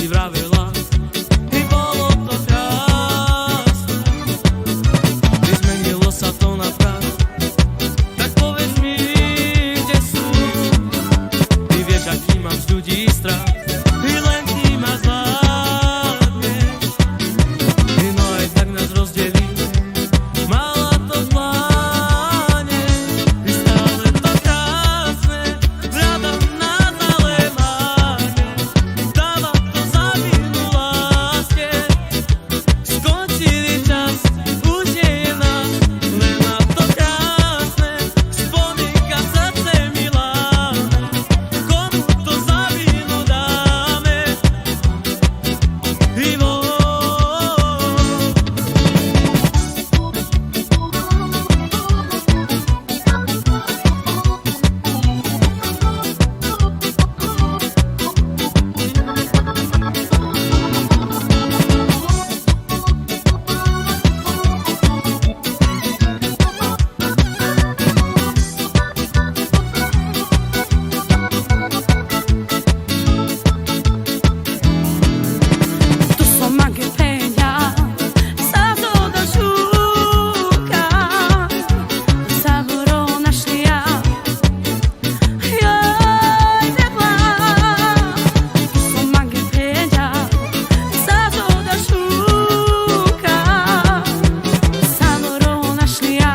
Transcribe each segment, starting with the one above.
vravila, i bolo to krásne. Nezmenilo sa to na prach, tak povedz mi, kde sú. Ty vieš, aký mám z ľudí strach, i len ty ma zvládneš. No aj tak nás rozdelí, mala to v pláne, i stále to krásne, hľadám nás, ale márne. Dáva to za vinu láske, skončili čas, už nie je nás, len na to krásne, spomienka srdce mi láme. Komu to za vinu dáme? Ivo. Tu som Magepeňa, sa to došúka, sa horo našlia, joj tepla. Tu som Magepeňa, sa to došúka, sa horo našlia,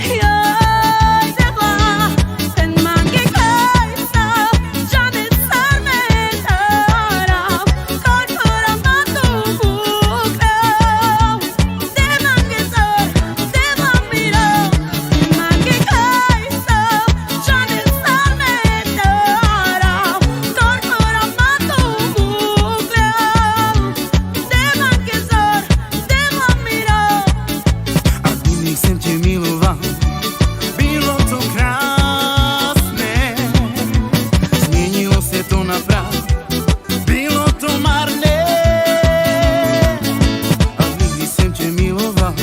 joj tepla. Ten Magekaj sa žaden star nedára, koľko ramatu búkal. Te Magezor, te Mamiro, Magekaj sa žaden star nedára, koľko ramatu búkal. Te Magezor, te Mamiro. Ak iných sem te miloval, bylo to krásne. Zmenilo se to na prach, bylo to marné. Ak nikdy sem te miloval,